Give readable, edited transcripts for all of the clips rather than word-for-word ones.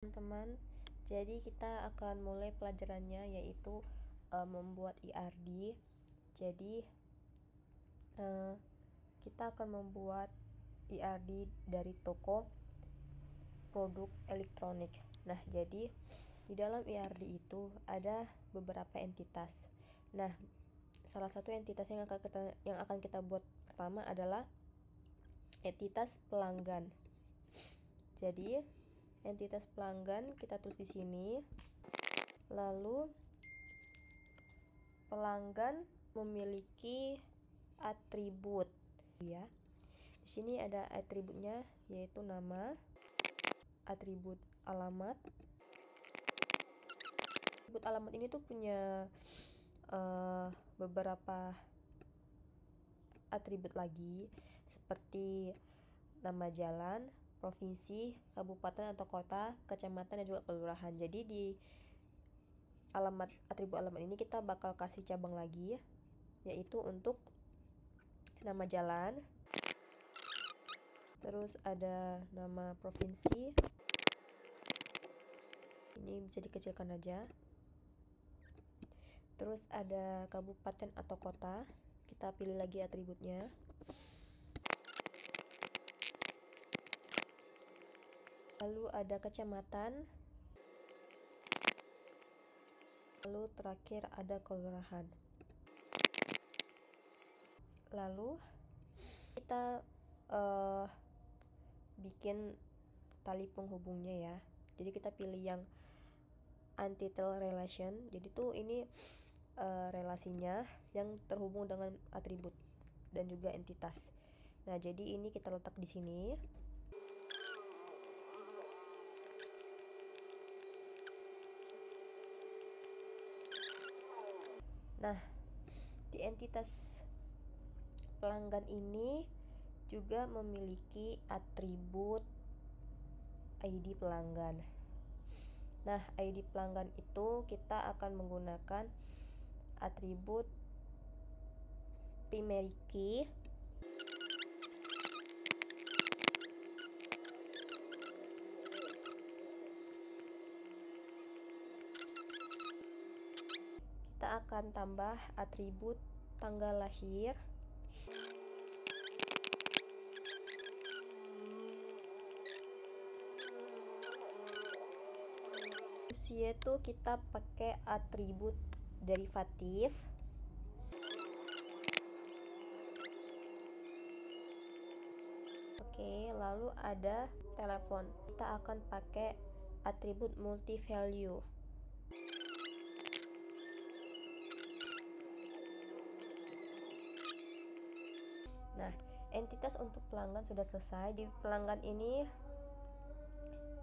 Teman-teman, jadi kita akan mulai pelajarannya yaitu membuat IRD. Jadi kita akan membuat IRD dari toko produk elektronik. Nah, jadi di dalam IRD itu ada beberapa entitas. Nah, salah satu entitas yang akan kita buat pertama adalah entitas pelanggan. Jadi entitas pelanggan kita tulis di sini. Lalu pelanggan memiliki atribut ya. Di sini ada atributnya yaitu nama, atribut alamat. Atribut alamat ini tuh punya beberapa atribut lagi seperti nama jalan, provinsi, kabupaten atau kota, kecamatan dan juga kelurahan. Jadi di atribut alamat ini kita bakal kasih cabang lagi yaitu untuk nama jalan, terus ada nama provinsi, ini bisa dikecilkan aja, terus ada kabupaten atau kota, kita pilih lagi atributnya, lalu ada kecamatan, lalu terakhir ada kelurahan. Lalu kita bikin tali penghubungnya ya. Jadi kita pilih yang untitled relation. Jadi tuh ini relasinya yang terhubung dengan atribut dan juga entitas. Nah, jadi ini kita letak di sini. Nah, di entitas pelanggan ini juga memiliki atribut ID pelanggan. Nah, ID pelanggan itu kita akan menggunakan atribut primary key, kita akan tambah atribut tanggal lahir, usia itu kita pakai atribut derivatif, lalu ada telepon, kita akan pakai atribut multi value. Nah, entitas untuk pelanggan sudah selesai. Di pelanggan ini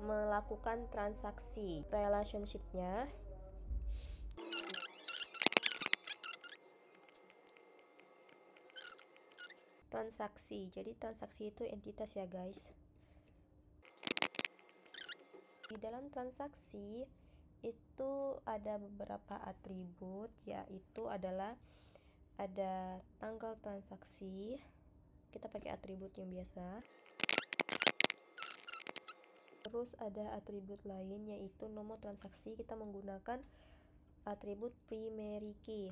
melakukan transaksi, relationship-nya transaksi. Jadi transaksi itu entitas ya guys. Di dalam transaksi itu ada beberapa atribut, yaitu adalah ada tanggal transaksi, kita pakai atribut yang biasa. Terus ada atribut lain yaitu nomor transaksi, kita menggunakan atribut primary key.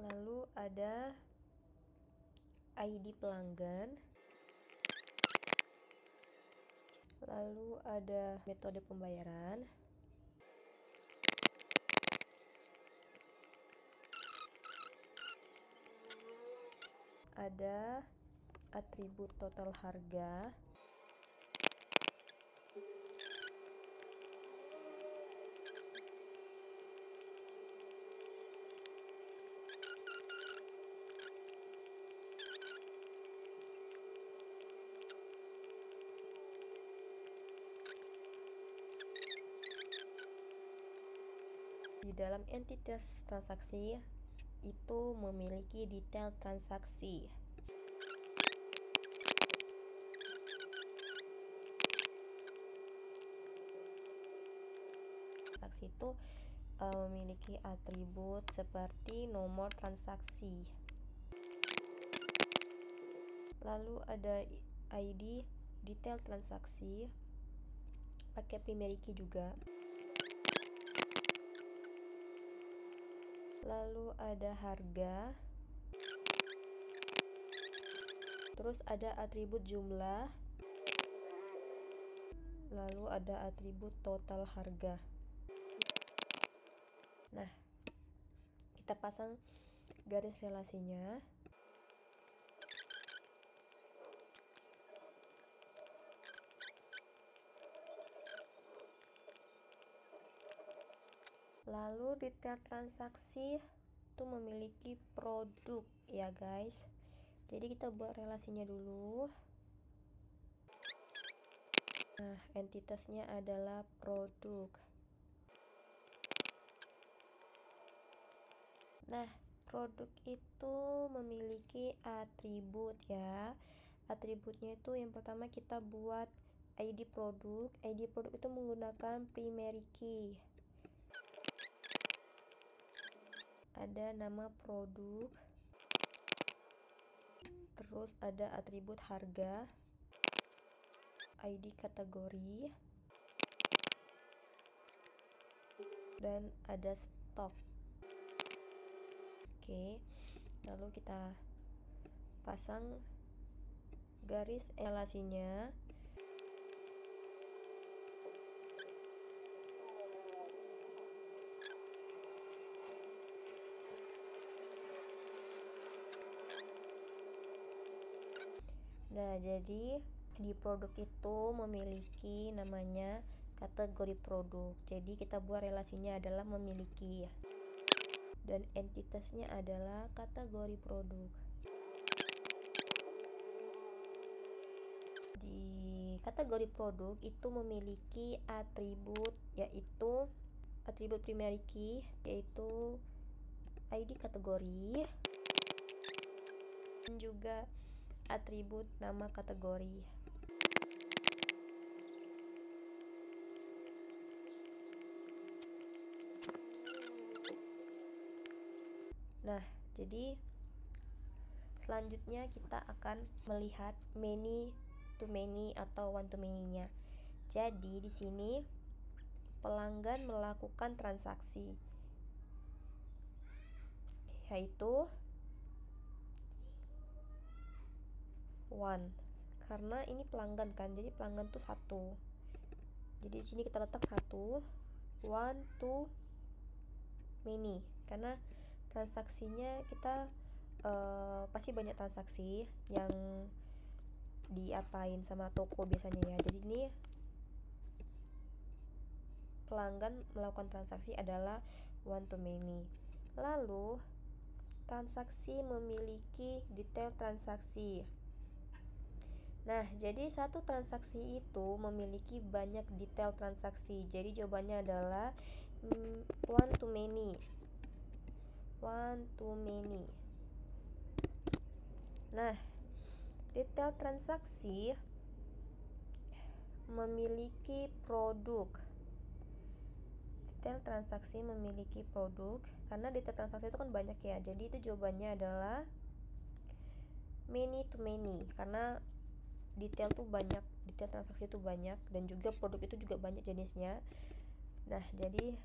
Lalu ada ID pelanggan. Lalu ada metode pembayaran. Ada atribut total harga. Di dalam entitas transaksi itu memiliki detail transaksi. Transaksi itu memiliki atribut seperti nomor transaksi. Lalu ada ID, detail transaksi, pakai primary key juga. Lalu ada harga, terus ada atribut jumlah, lalu ada atribut total harga. Nah, kita pasang garis relasinya. Lalu detail transaksi itu memiliki produk ya guys. Jadi kita buat relasinya dulu. Nah, entitasnya adalah produk. Nah, produk itu memiliki atribut ya. Atributnya itu yang pertama kita buat ID produk. ID produk itu menggunakan primary key. Ada nama produk, terus ada atribut harga, ID kategori, dan ada stok. Oke, lalu kita pasang garis relasinya. Nah, jadi di produk itu memiliki namanya kategori produk. Jadi kita buat relasinya adalah memiliki ya. Dan entitasnya adalah kategori produk. Di kategori produk itu memiliki atribut, yaitu atribut primary key, yaitu ID kategori, dan juga atribut nama kategori. Nah, jadi selanjutnya kita akan melihat many to many atau one to many-nya. Jadi di sini pelanggan melakukan transaksi, yaitu one, karena ini pelanggan kan, jadi pelanggan tuh satu. Jadi di sini kita letak satu, one to many, karena transaksinya kita pasti banyak transaksi yang diapain sama toko biasanya ya. Jadi ini pelanggan melakukan transaksi adalah one to many. Lalu transaksi memiliki detail transaksi. Nah, jadi satu transaksi itu memiliki banyak detail transaksi. Jadi jawabannya adalah one to many. One to many. Nah, detail transaksi memiliki produk. Detail transaksi memiliki produk karena detail transaksi itu kan banyak ya. Jadi itu jawabannya adalah many to many, karena detail tuh banyak, detail transaksi itu banyak, dan juga produk itu juga banyak jenisnya. Nah, jadi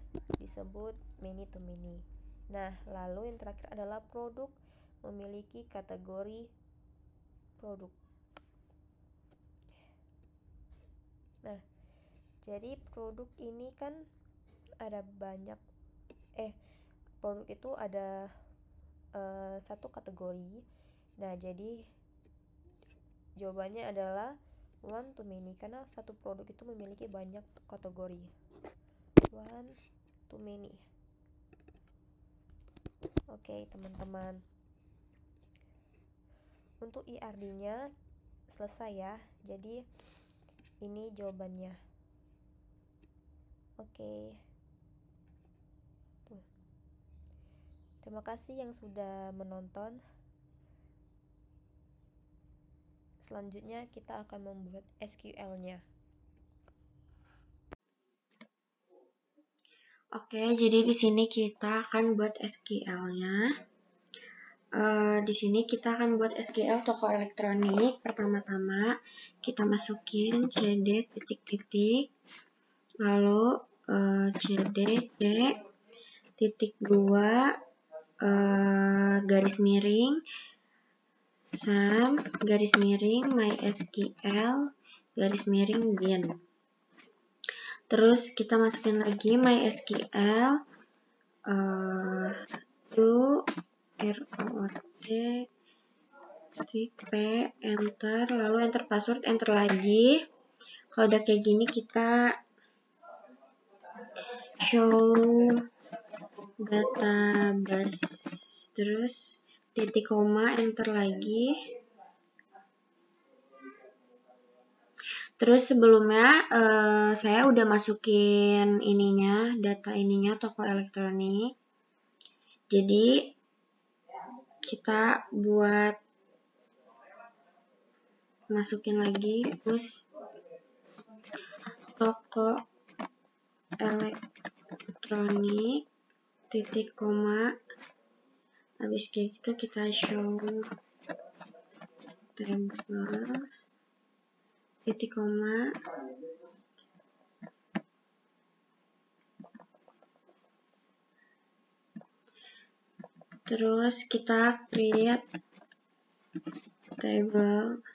disebut many to many. Nah, lalu yang terakhir adalah produk memiliki kategori produk. Nah, jadi produk ini kan ada banyak, produk itu ada satu kategori. Nah, jadi jawabannya adalah one to many, karena satu produk itu memiliki banyak kategori. One to many. Oke, teman-teman. Untuk IRD-nya selesai ya. Jadi ini jawabannya. Oke. Tuh. Terima kasih yang sudah menonton. Selanjutnya kita akan membuat SQL-nya. Oke, jadi di sini kita akan buat SQL-nya. Di sini kita akan buat SQL toko elektronik. Pertama-tama kita masukin cd titik-titik, lalu cd titik 2 garis miring sum garis miring mysql garis miring bin. Terus kita masukin lagi mysql to root p enter, lalu enter password, enter lagi. Kalau udah kayak gini kita show database, terus titik koma, enter lagi. Terus sebelumnya saya udah masukin data toko elektronik. Jadi kita buat masukin lagi push toko elektronik titik koma, habis kayak gitu kita show tables titik koma, terus kita create table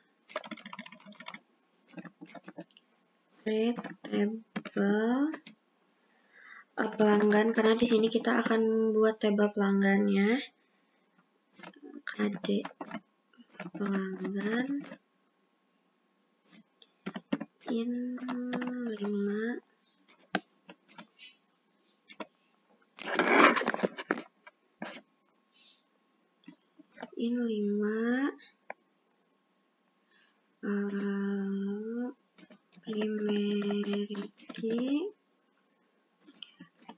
pelanggan, karena di sini kita akan buat table pelanggannya. KD pelanggan in 5 primary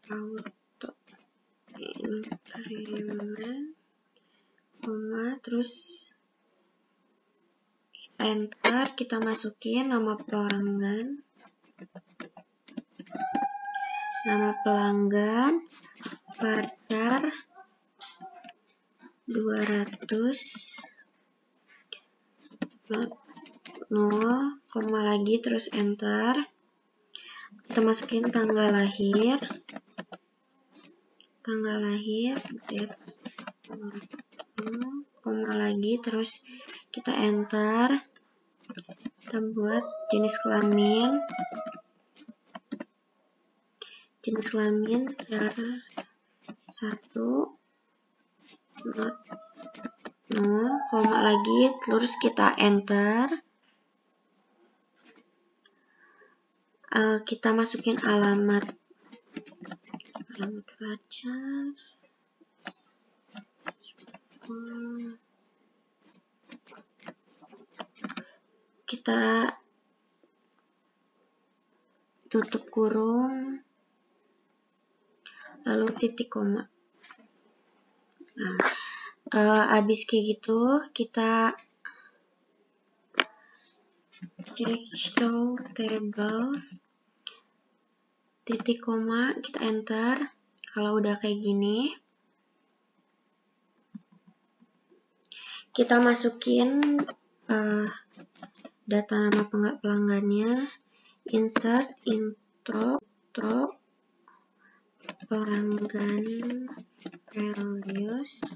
auto increment, terus enter, kita masukin nama pelanggan varchar 200 0, koma lagi, terus enter. Kita masukin tanggal lahir date, koma lagi, terus kita enter. Kita buat jenis kelamin char 1 0, koma lagi, terus kita enter. Kita masukin alamat varchar, kita tutup kurung, lalu titik koma. Habis kayak gitu kita cek show tables titik koma, kita enter. Kalau udah kayak gini, kita masukin data nama pelanggannya, insert intro pelanggan values,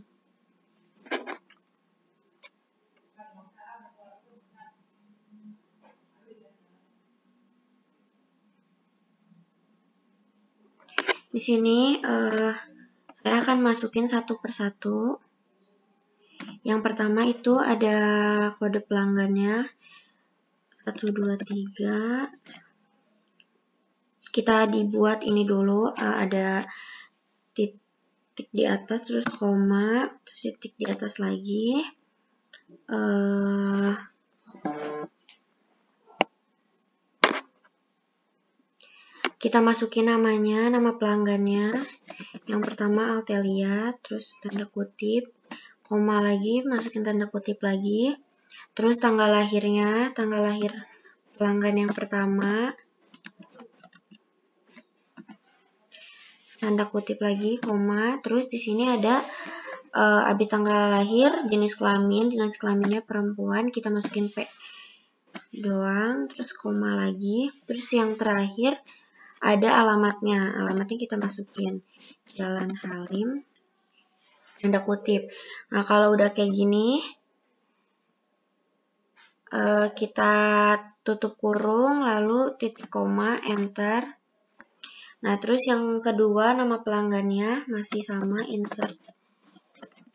di sini saya akan masukin satu persatu. Yang pertama itu ada kode pelanggannya 1, 2, 3. Kita dibuat ini dulu, ada titik di atas, terus koma, terus titik di atas lagi. Kita masukin namanya, nama pelanggannya. Yang pertama Altelia, terus tanda kutip, koma lagi, masukin tanda kutip lagi. Terus tanggal lahir pelanggan yang pertama, tanda kutip lagi, koma. Terus di sini ada Habis tanggal lahir, jenis kelaminnya perempuan, kita masukin P doang, terus koma lagi. Terus yang terakhir ada alamatnya kita masukin Jalan Halim, tanda kutip. Nah, kalau udah kayak gini, kita tutup kurung, lalu titik koma, enter. Nah, terus yang kedua, nama pelanggannya masih sama, insert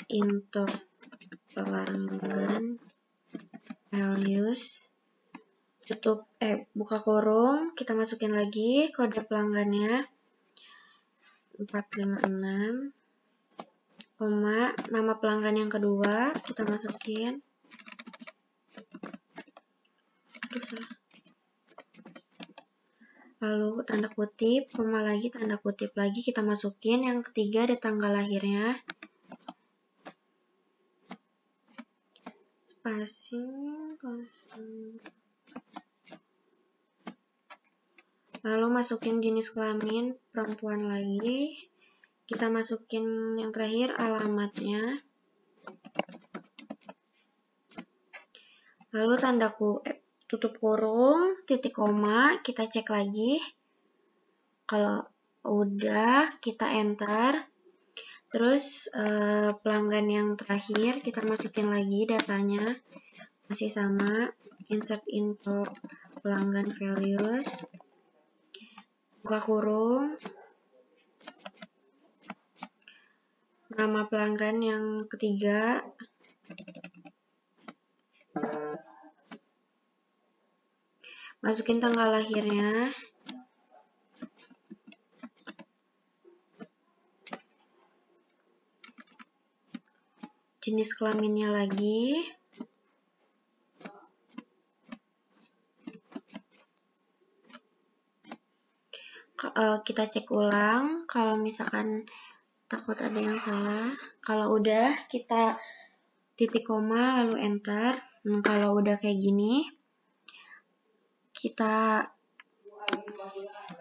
into pelanggan values, tutup, buka kurung, kita masukin lagi kode pelanggannya 456, koma, nama pelanggan yang kedua kita masukin, lalu tanda kutip, koma lagi, tanda kutip lagi, kita masukin. Yang ketiga ada tanggal lahirnya, spacing, lalu masukin jenis kelamin perempuan lagi, kita masukin yang terakhir alamatnya, lalu tutup kurung, titik koma, kita cek lagi. Kalau udah, kita enter. Terus pelanggan yang terakhir kita masukin lagi datanya, masih sama, insert into pelanggan values, buka kurung, nama pelanggan yang ketiga, masukin tanggal lahirnya, jenis kelaminnya lagi, kita cek ulang kalau misalkan takut ada yang salah. Kalau udah, kita titik koma lalu enter. Kalau udah kayak gini, kita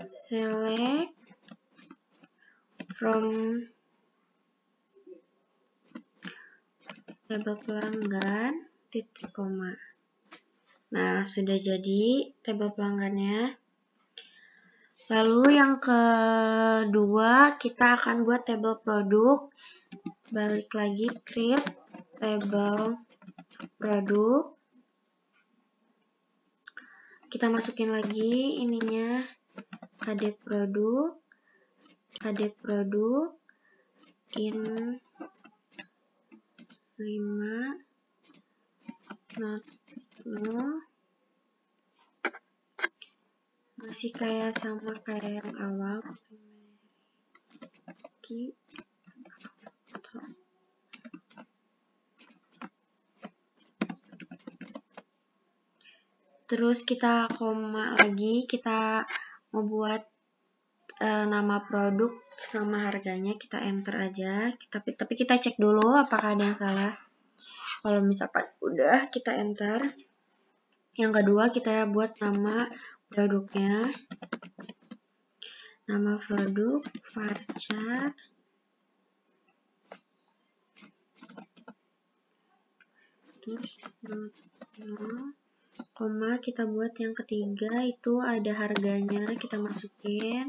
select from tabel pelanggan, titik koma. Nah, sudah jadi tabel pelanggannya. Lalu yang kedua, kita akan buat tabel produk. Balik lagi, create tabel produk. Kita masukin lagi ininya, KD produk in 5 not null, masih kayak sama kayak yang awal. Terus kita koma lagi, kita mau buat nama produk sama harganya, kita enter aja. Tapi kita cek dulu apakah ada yang salah. Kalau misalkan udah, kita enter. Yang kedua, kita buat nama produknya. Nama produk varchar. Terus koma, kita buat yang ketiga, itu ada harganya, kita masukin.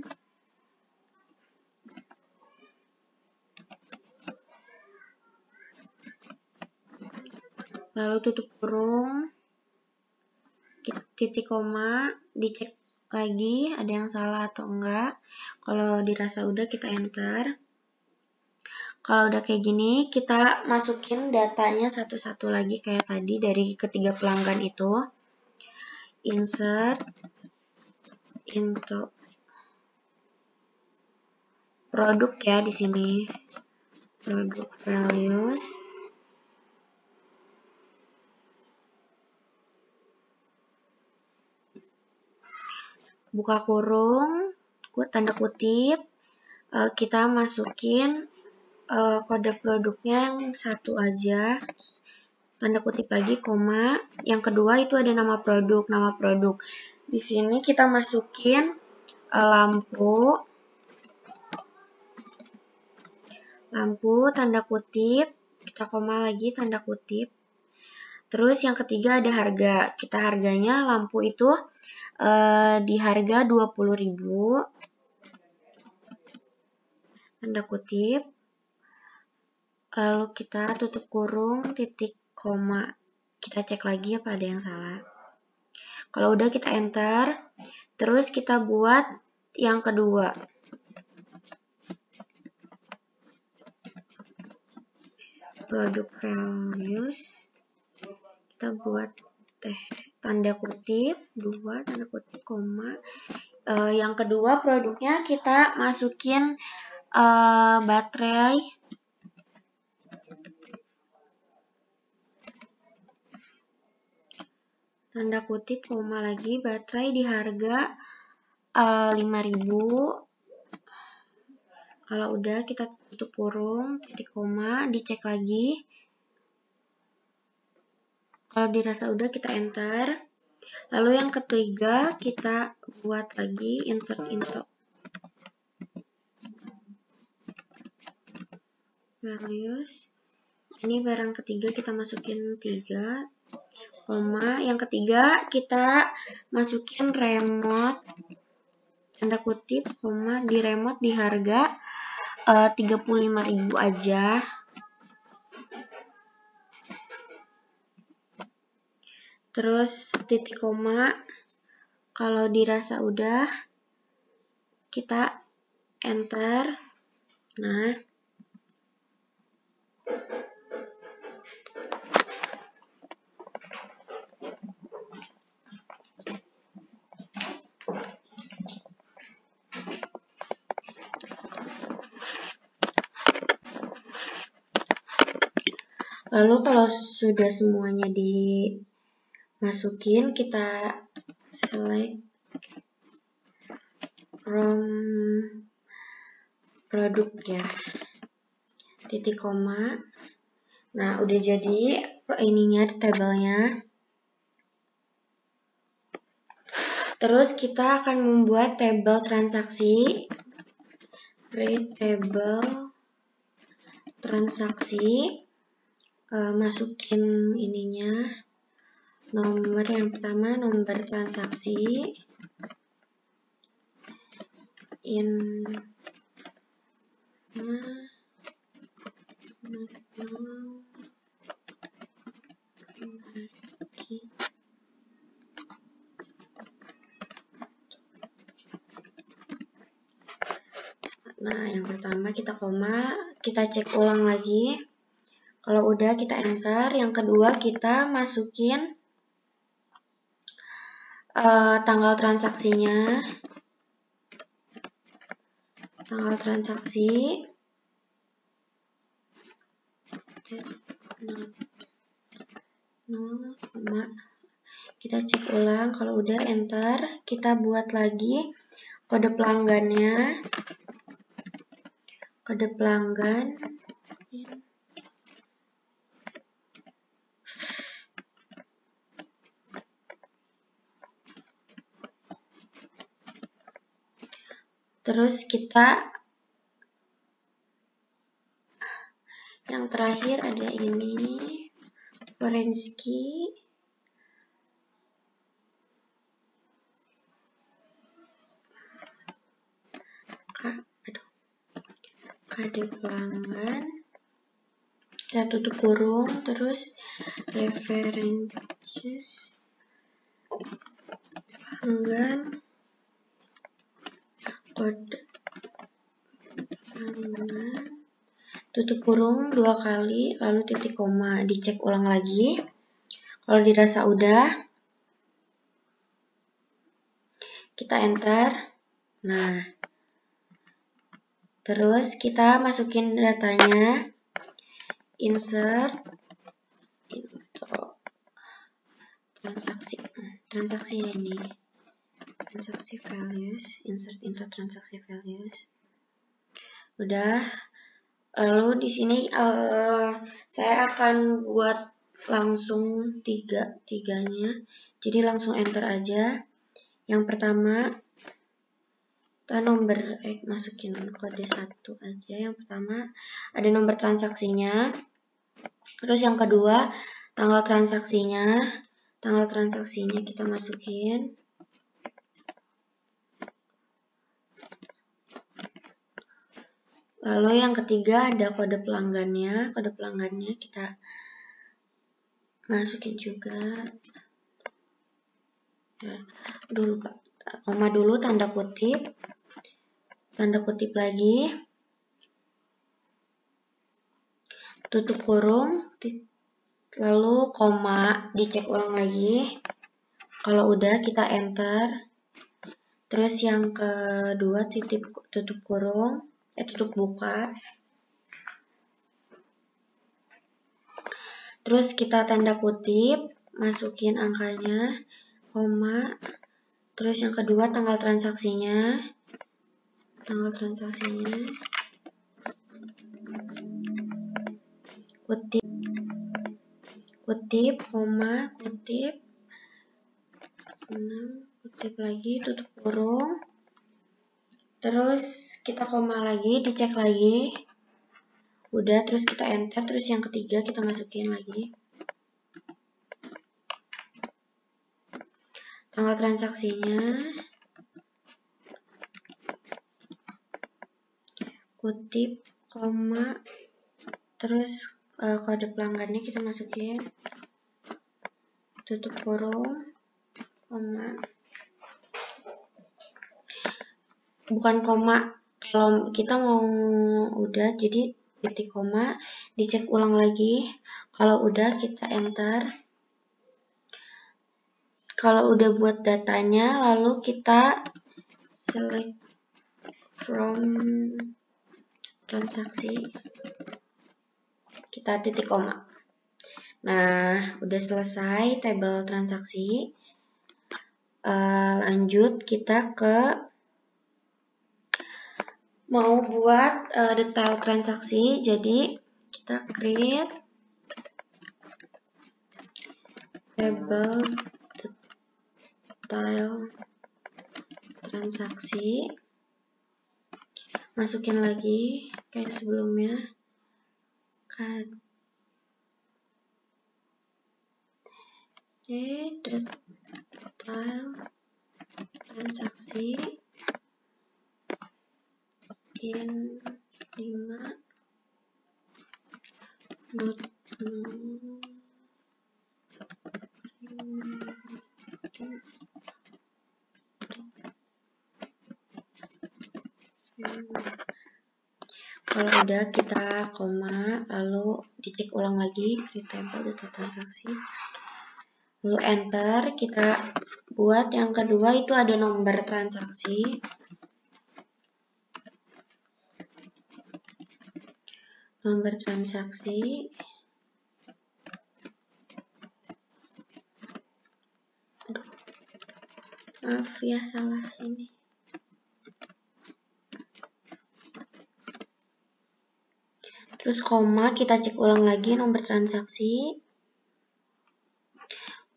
Lalu tutup kurung, titik koma, dicek lagi ada yang salah atau enggak. Kalau dirasa udah, kita enter. Kalau udah kayak gini, kita masukin datanya satu-satu lagi kayak tadi dari ketiga pelanggan itu. Insert into produk ya, di sini produk values. Buka kurung, tanda kutip, kita masukin kode produknya yang satu aja, tanda kutip lagi, koma. Yang kedua itu ada nama produk. Di sini kita masukin lampu, tanda kutip, kita koma lagi, tanda kutip. Terus yang ketiga ada harga. Kita harganya lampu itu di harga 20.000. Tanda kutip. Lalu kita tutup kurung, titik, koma. Kita cek lagi apa ada yang salah. Kalau udah kita enter. Terus kita buat yang kedua. Product values. Kita buat tanda kutip 2 tanda kutip koma. Yang kedua produknya kita masukin baterai tanda kutip koma lagi, baterai di harga 5.000. Kalau udah kita tutup kurung, titik koma, dicek lagi. Kalau dirasa udah kita enter. Lalu yang ketiga kita buat lagi insert into values. Ini barang ketiga kita masukin 3, koma. Yang ketiga kita masukin remote tanda kutip koma di remote di harga 35.000 aja. Terus titik koma. Kalau dirasa udah kita enter. Nah, lalu kalau sudah semuanya dimasukin, kita select from produk ya. Titik koma. Nah, udah jadi ininya tabelnya. Terus kita akan membuat tabel transaksi. Create table transaksi. Masukin ininya. Nomor yang pertama, nomor transaksi. Nah, yang pertama kita koma, kita cek ulang lagi. Kalau udah kita enter. Yang kedua kita masukin tanggal transaksinya. Tanggal transaksi. Kita cek ulang. Kalau udah enter, kita buat lagi kode pelanggannya. Kode pelanggan. Terus kita yang terakhir ada ini orange key. Kode pelanggan. Kita tutup kurung, terus references pelanggan, kode pelanggan, tutup kurung 2 kali, lalu titik koma, dicek ulang lagi. Kalau dirasa udah, kita enter. Nah, terus kita masukin datanya, insert into transaksi ini, transaksi values, insert into transaksi values. Udah. Lalu di sini saya akan buat langsung tiganya, jadi langsung enter aja. Yang pertama kita masukin kode 1 aja. Yang pertama ada nomor transaksinya. Terus yang kedua, tanggal transaksinya. Tanggal transaksinya kita masukin. Lalu yang ketiga ada kode pelanggannya. Kode pelanggannya kita masukin juga. Dulu Pak. Koma dulu, tanda kutip lagi, tutup kurung, lalu koma, dicek ulang lagi. Kalau udah kita enter. Terus yang kedua tutup kurung, tutup buka. Terus kita tanda kutip, masukin angkanya, koma. Terus yang kedua tanggal transaksinya. Kutip, koma, kutip lagi, tutup kurung. Terus kita koma lagi, dicek lagi. Udah, terus kita enter. Terus yang ketiga kita masukin lagi. Tanggal transaksinya. Kutip, koma. Terus kode pelanggannya kita masukin. Tutup kurung, koma. Bukan koma, kalau kita mau udah jadi titik koma, dicek ulang lagi. Kalau udah kita enter. Kalau udah buat datanya, lalu kita select from transaksi, kita titik koma. Nah, udah selesai tabel transaksi. Lanjut kita ke mau buat detail transaksi. Jadi kita create tabel detail transaksi, masukin lagi kayak sebelumnya, detail transaksi in 5 Kalau udah kita koma, lalu dicek ulang lagi create table data transaksi, lalu enter. Kita buat yang kedua, itu ada nomor transaksi. Nomor transaksi. Maaf ya, salah ini. Terus koma, kita cek ulang lagi nomor transaksi.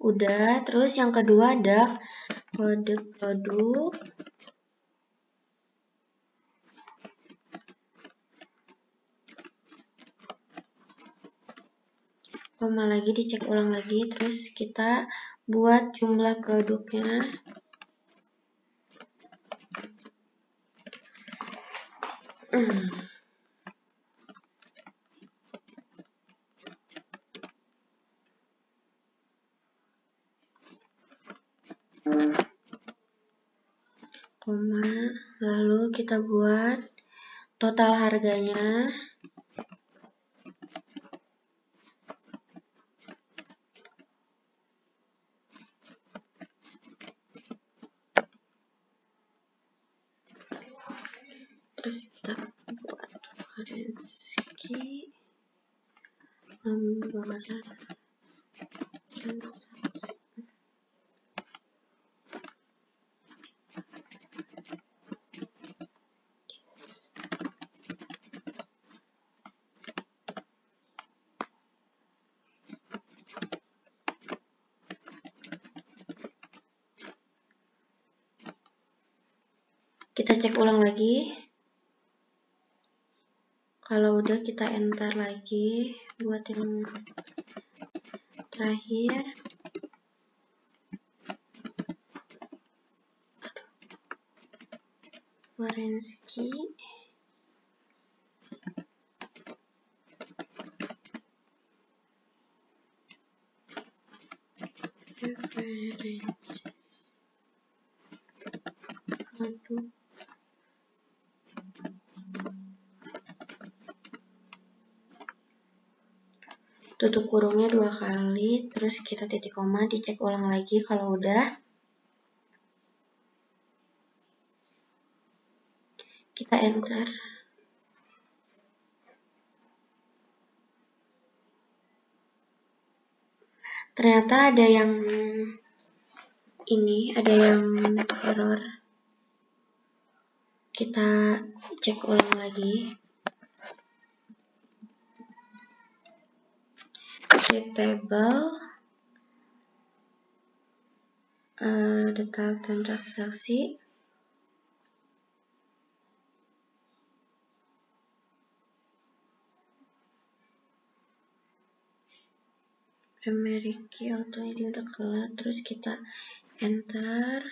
Udah, terus yang kedua ada kode produk. Koma lagi, dicek ulang lagi, terus kita buat jumlah produknya. Koma, lalu kita buat total harganya. Terus kita buat foreign nomor transaksi. Kita cek ulang lagi. Kalau udah kita enter lagi. buat yang terakhir. Warensky. References. Aduh. Tutup kurungnya 2 kali, terus kita titik koma, dicek ulang lagi. Kalau udah, kita enter. Ternyata ada yang error. Kita cek ulang lagi. Create table, detail transaksi. Primary key auto ini udah kelar, terus kita enter.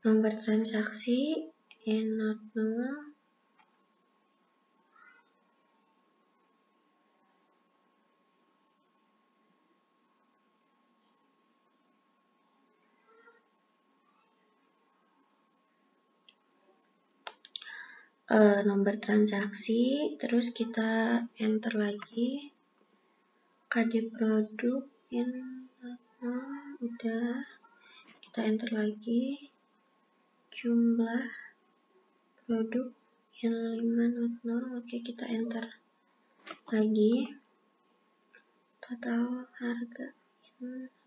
Nomor transaksi not null. Nomor transaksi, terus kita enter lagi. KD produk udah, kita enter lagi. Jumlah produk yang 500, oke, kita enter lagi. Total harga yang 5.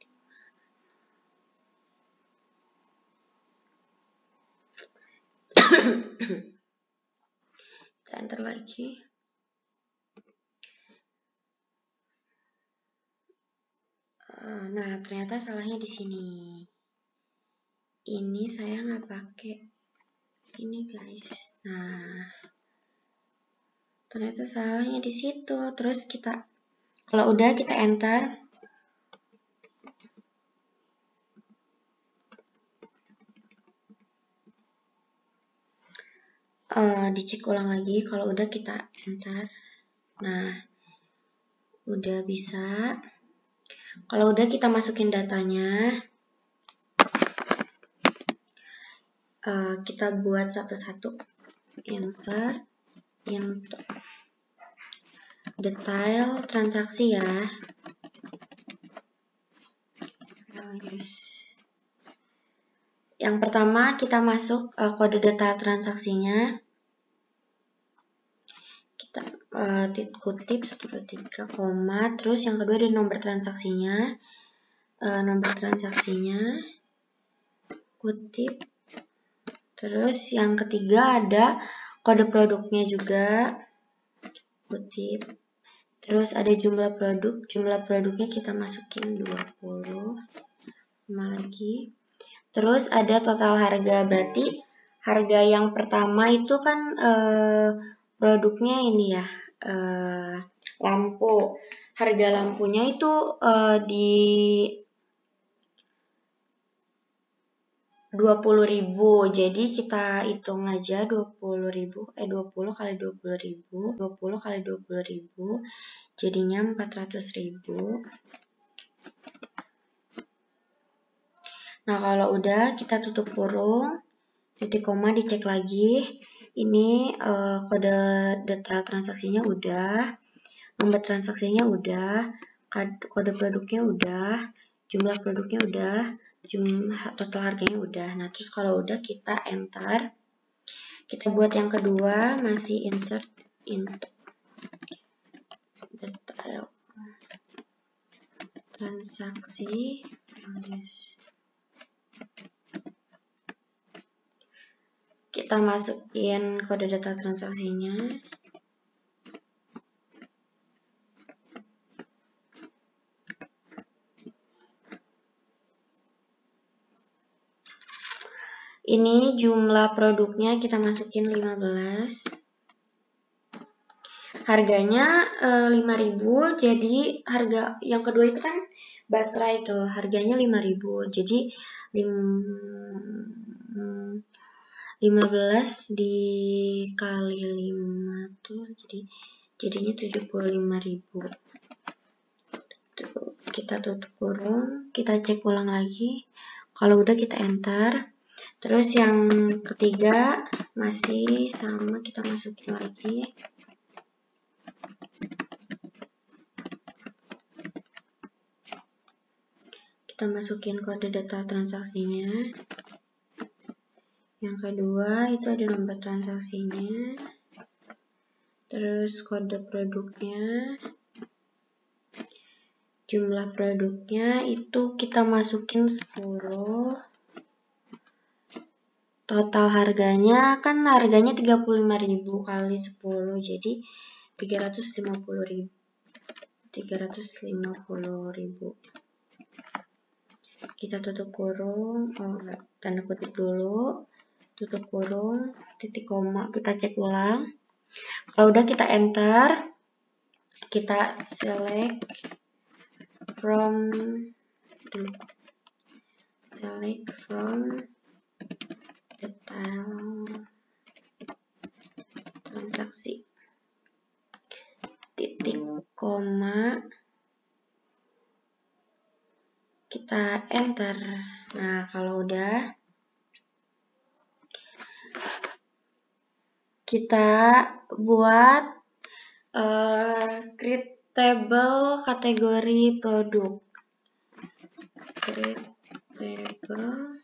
Kita enter lagi. Nah, ternyata salahnya di sini. Ini saya nggak pakai ini, guys. Nah, ternyata salahnya di situ. Terus kita, kalau udah, kita enter. Dicek ulang lagi. Kalau udah, kita enter. Nah, udah bisa. Kalau udah, kita masukin datanya. Kita buat satu-satu. Insert into detail transaksi ya. Yang pertama kita masuk kode detail transaksinya. Kita kutip 123, terus yang kedua ada nomor transaksinya. Nomor transaksinya kutip. Terus yang ketiga ada kode produknya juga, kutip. Terus ada jumlah produk. Jumlah produknya kita masukin 20. 5 lagi. Terus ada total harga, berarti harga yang pertama itu kan produknya ini ya, lampu. Harga lampunya itu di 20.000. Jadi kita hitung aja 20.000, 20 kali 20.000, 20 kali 20.000, jadinya 400.000. Nah, kalau udah, kita tutup kurung, titik koma, dicek lagi. Ini kode detail transaksinya udah, nomor transaksinya udah, kode produknya udah, jumlah produknya udah, total harganya udah. Nah, terus kalau udah, kita enter. Kita buat yang kedua, masih insert into detail transaksi. Kita masukin kode data transaksinya. Ini jumlah produknya kita masukin 15. Harganya 5.000, jadi harga yang kedua itu kan baterai tuh, harganya 5.000. Jadi 15 dikali 5 tuh jadinya 75.000. Tuh, kita tutup kurung, kita cek ulang lagi. Kalau udah kita enter. Terus yang ketiga masih sama, kita masukin lagi. Kita masukin kode data transaksinya. Yang kedua itu ada nomor transaksinya. Terus kode produknya. Jumlah produknya itu kita masukin 10. Total harganya kan harganya 35.000 kali 10, jadi 350.000. Kita tutup kurung, tanda kutip dulu, tutup kurung, titik koma, kita cek ulang. Kalau udah kita enter, kita select from detail transaksi, titik koma, kita enter. Nah, kalau udah kita buat create table kategori produk. Create table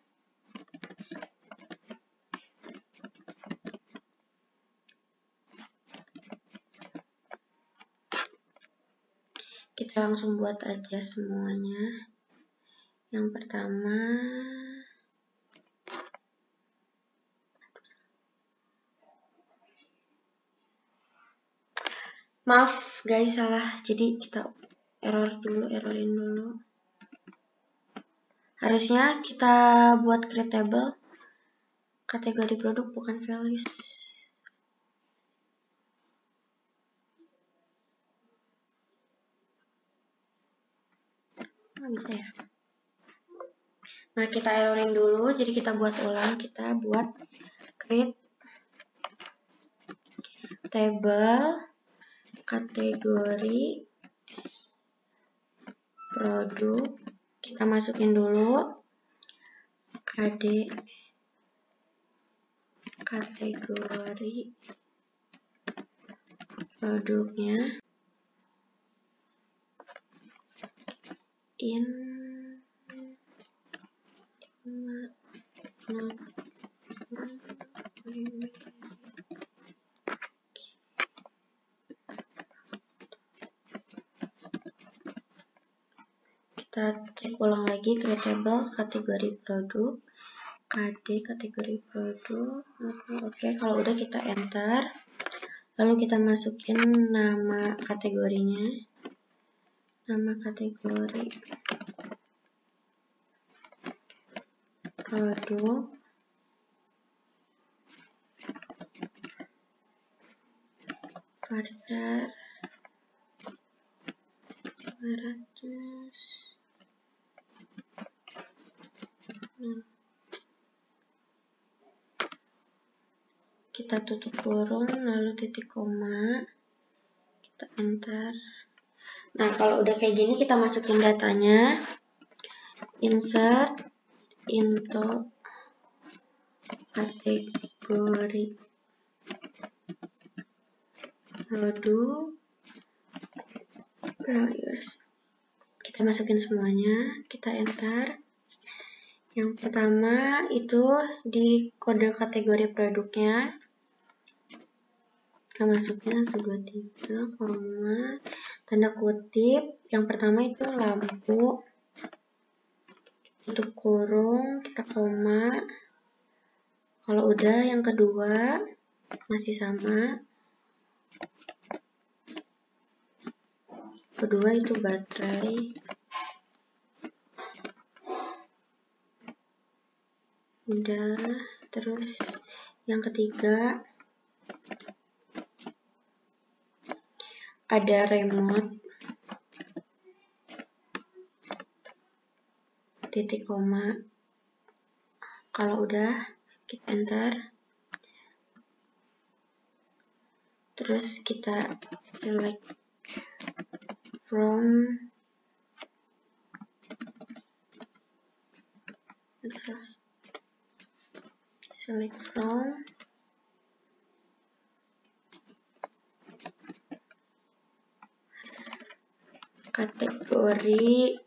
kita langsung buat aja semuanya. Yang pertama maaf guys, salah. Jadi kita erorin dulu. Harusnya kita buat create table kategori produk, bukan values. Bisa ya. Nah, kita erorin dulu, jadi kita buat ulang, kita buat create table kategori produk. Kita masukin dulu KD kategori produknya in kita cek ulang lagi create table kategori produk, KD kategori produk. Oke, kalau udah kita enter, lalu kita masukin nama kategorinya, nama kategori produk Fajar 500. Kita tutup kurung, lalu titik koma, kita enter. Nah, kalau udah kayak gini kita masukin datanya, insert into kategori produk values. Kita masukin semuanya, kita enter. Yang pertama itu di kode kategori produknya, kita masukin 123, koma, tanda kutip. Yang pertama itu lampu, tutup kurung, kita koma. Kalau udah yang kedua masih sama, kedua itu baterai, udah. Terus yang ketiga ada remote, titik koma. Kalau udah, kita enter. Terus kita select from kategori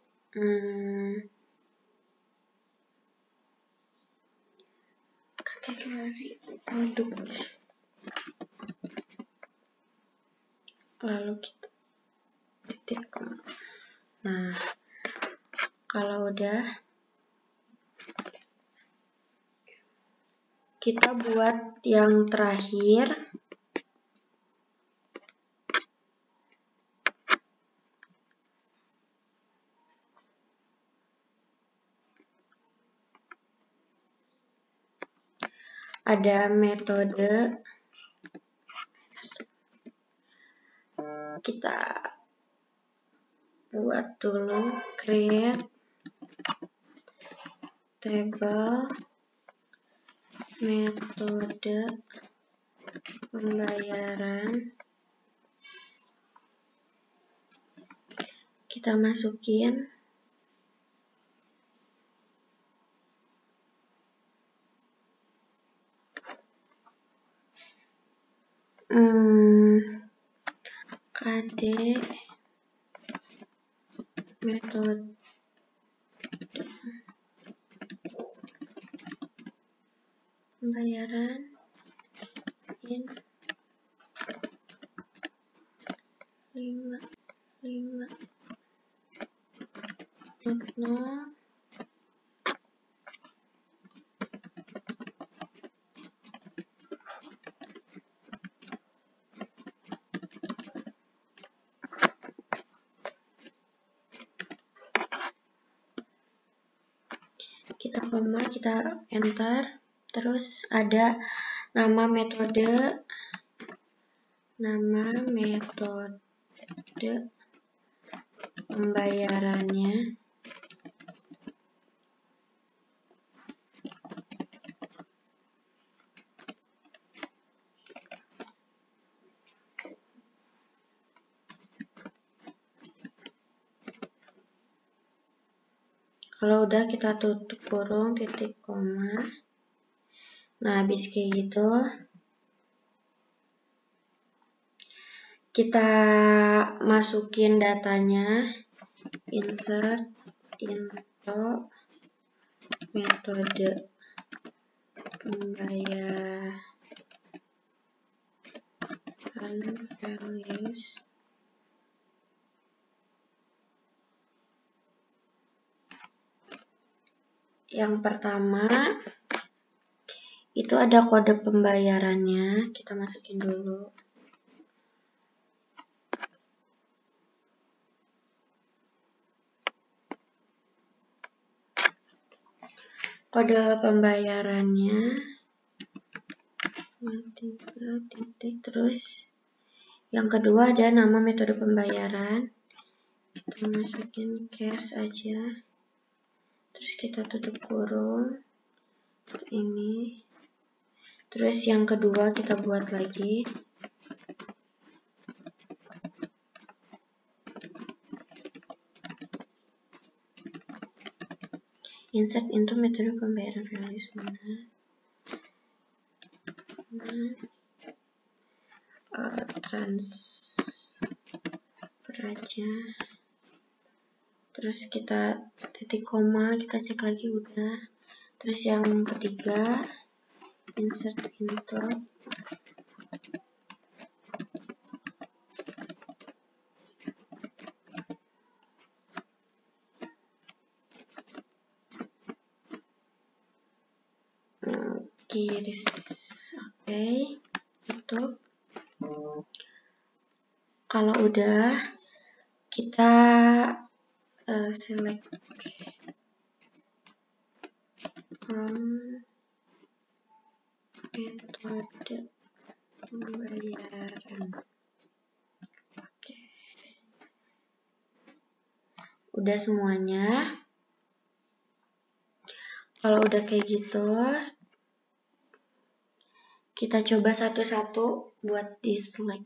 produk, lalu kita titik koma. Nah, kalau udah, kita buat yang terakhir. Ada metode, kita buat dulu create table metode pembayaran. Kita masukin KD metode pembayaran in 5500. Kita koma, kita enter. Terus ada nama metode pembayarannya. Kalau udah, kita tutup kurung, titik koma. Nah, habis kayak gitu, kita masukin datanya, insert into metode pembayaran values. Yang pertama itu ada kode pembayarannya, kita masukin dulu. Kode pembayarannya 3 titik. Terus yang kedua ada nama metode pembayaran, kita masukin cash aja. Terus kita tutup kurung ini. Terus yang kedua kita buat lagi. Insert into metode pembayaran values mana? Transfer aja. Terus kita titik koma, kita cek lagi udah. Terus yang ketiga insert into kiris. Oke, tutup. Kalau udah, kita select from metode pembayaran. Oke. Udah semuanya. Kalau udah kayak gitu, kita coba satu-satu buat di Slack.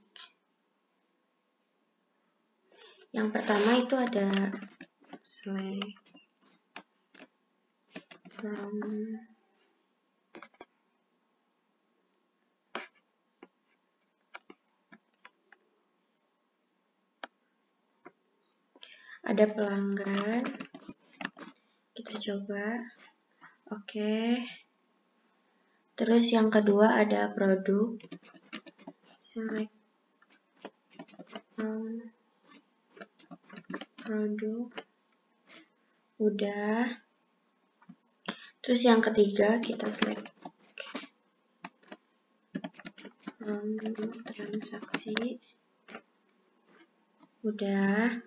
Yang pertama itu ada Slack from ada pelanggan. Kita coba. Oke. Terus yang kedua ada produk. Select from produk. Udah. Terus yang ketiga kita select from transaksi. Udah.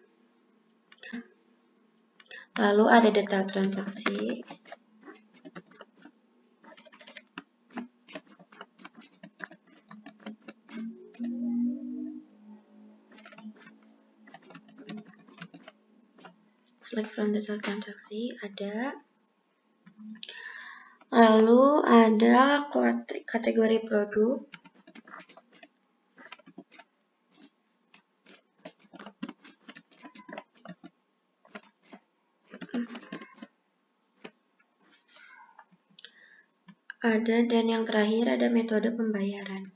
Lalu ada detail transaksi. Select from detail transaksi ada. Lalu ada kategori produk. Ada, dan yang terakhir ada metode pembayaran.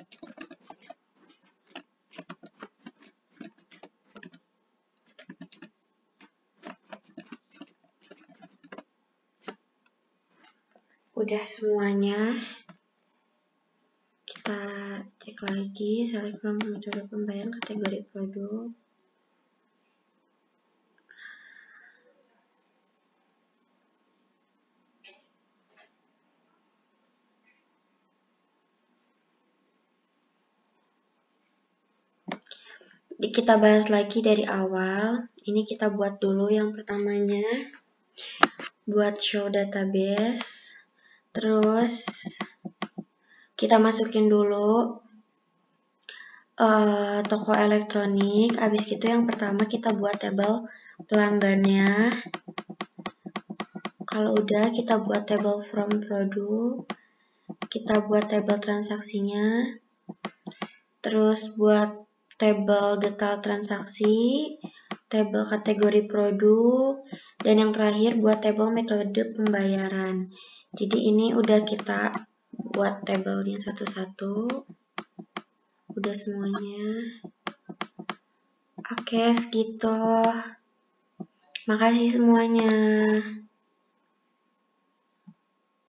Udah semuanya. Kita cek lagi, select from metode pembayaran, kategori produk. Kita bahas lagi dari awal. Ini kita buat dulu yang pertamanya. Buat show database. Terus kita masukin dulu toko elektronik. Habis itu yang pertama kita buat tabel pelanggannya. Kalau udah kita buat tabel from produk. Kita buat tabel transaksinya. Terus buat tabel detail transaksi, tabel kategori produk, dan yang terakhir buat tabel metode pembayaran. Jadi ini udah kita buat tabelnya satu-satu. Udah semuanya. Oke, segitu. Makasih semuanya.